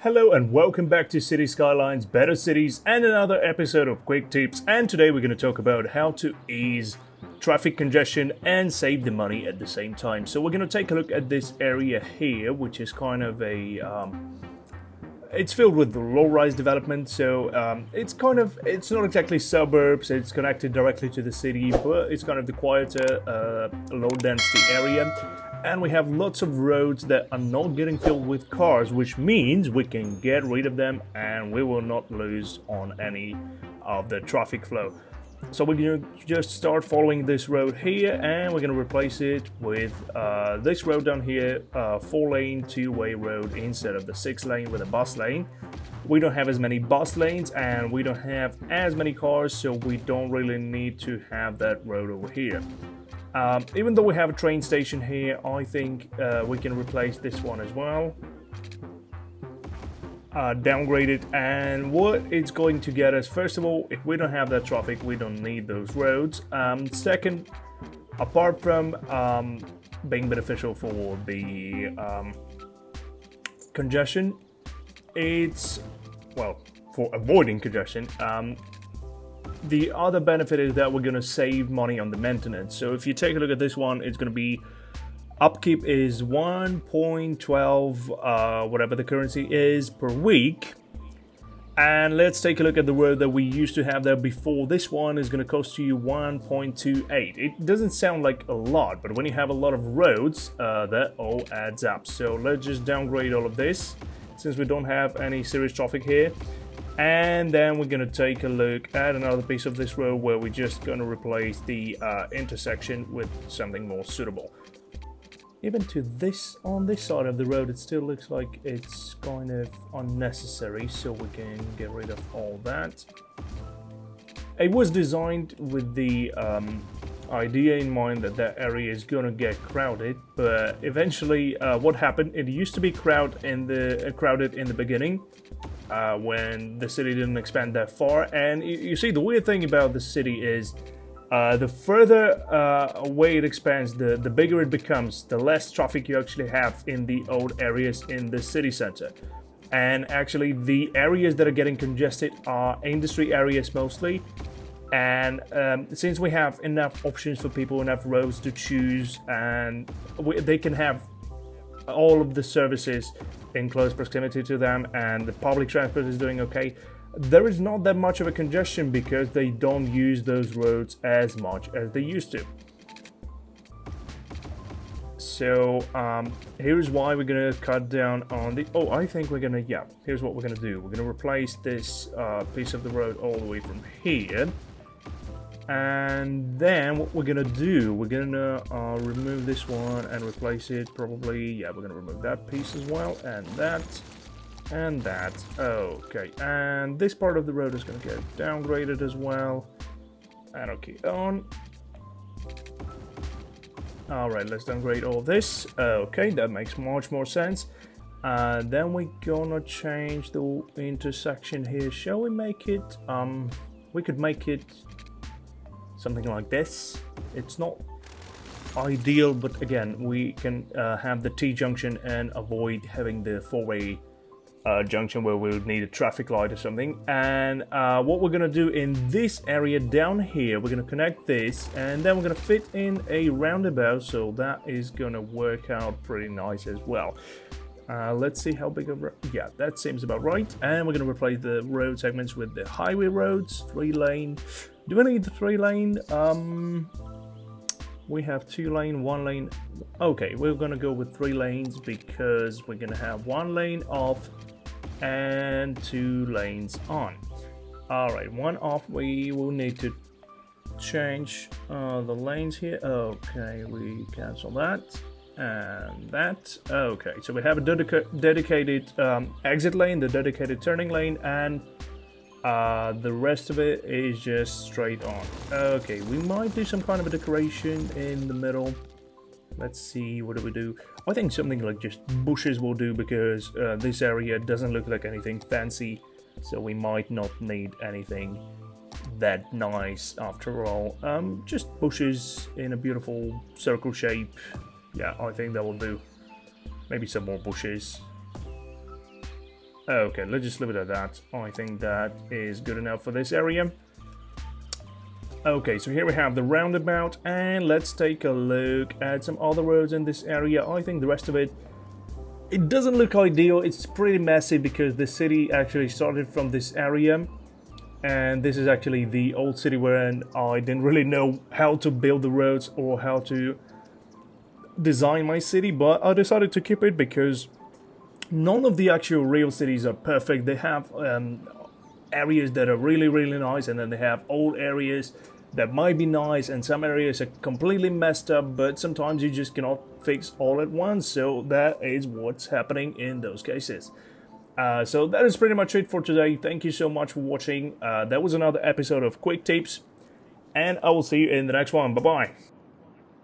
Hello and welcome back to City Skylines, Better Cities, and another episode of Quick Tips. And today we're going to talk about how to ease traffic congestion and save the money at the same time. So we're going to take a look at this area here, which is kind of a it's filled with low-rise development, so it's not exactly suburbs, it's connected directly to the city, but it's kind of the quieter, low-density area. And we have lots of roads that are not getting filled with cars, which means we can get rid of them and we will not lose on any of the traffic flow. So we're going to just start following this road here, and we're going to replace it with this road down here, 4-lane, 2-way road instead of the 6-lane with a bus lane. We don't have as many bus lanes and we don't have as many cars, so we don't really need to have that road over here. Even though we have a train station here, I think we can replace this one as well. Downgrade it, and what it's going to get us, first of all, if we don't have that traffic, we don't need those roads. Second, apart from being beneficial for the congestion, it's, well, for avoiding congestion, the other benefit is that we're going to save money on the maintenance. So if you take a look at this one, it's going to be upkeep is 1.12 whatever the currency is per week. And let's take a look at the road that we used to have there before. This one is going to cost you 1.28. It doesn't sound like a lot, but when you have a lot of roads, that all adds up. So let's just downgrade all of this since we don't have any serious traffic here. And then we're going to take a look at another piece of this road where we're just going to replace the intersection with something more suitable. Even to this, on this side of the road, it still looks like it's kind of unnecessary, so we can get rid of all that. It was designed with the idea in mind that that area is going to get crowded, but eventually what happened, it used to be crowded in the beginning, when the city didn't expand that far. And you see, the weird thing about the city is the further away it expands, the bigger it becomes, the less traffic you actually have in the old areas in the city center. And actually the areas that are getting congested are industry areas mostly. And since we have enough options for people, enough roads to choose, and they can have all of the services in close proximity to them, and the public transport is doing okay, there is not that much of a congestion because they don't use those roads as much as they used to. So here's why we're gonna cut down on the, here's what we're gonna do. We're gonna replace this piece of the road all the way from here. And then what we're gonna do, we're gonna remove this one and replace it probably, we're gonna remove that piece as well, and that. And that. Okay, and this part of the road is going to get downgraded as well. And okay, on. Alright, let's downgrade all this. Okay, that makes much more sense. Then we're gonna change the intersection here. Shall we make it, we could make it something like this. It's not ideal, but again, we can have the T-junction and avoid having the 4-way junction where we'll need a traffic light or something. And what we're gonna do in this area down here, we're gonna connect this, and then we're gonna fit in a roundabout, so that is gonna work out pretty nice as well. Let's see how big of that seems about right. And we're gonna replace the road segments with the highway roads, 3-lane. Do we need the 3-lane? We have 2-lane, 1-lane. Okay, we're gonna go with 3 lanes because we're gonna have 1 lane off and 2 lanes on. Alright, 1 off, we will need to change the lanes here. Okay, we cancel that and that. Okay, so we have a dedicated exit lane, the dedicated turning lane, and the rest of it is just straight on. Okay, we might do some kind of a decoration in the middle. Let's see, what do we do? I think something like just bushes will do, because this area doesn't look like anything fancy, so we might not need anything that nice after all. Just bushes in a beautiful circle shape. Yeah, I think that will do. Maybe some more bushes. Okay, let's just leave it at that. I think that is good enough for this area. Okay, so here we have the roundabout, and let's take a look at some other roads in this area. I think the rest of it doesn't look ideal. It's pretty messy because the city actually started from this area, and this is actually the old city wherein I didn't really know how to build the roads or how to design my city, but I decided to keep it because none of the actual real cities are perfect. They have areas that are really, really nice, and then they have old areas that might be nice, and some areas are completely messed up, but sometimes you just cannot fix all at once, so that is what's happening in those cases. So that is pretty much it for today. Thank you so much for watching. That was another episode of Quick Tips, and I will see you in the next one. Bye-bye.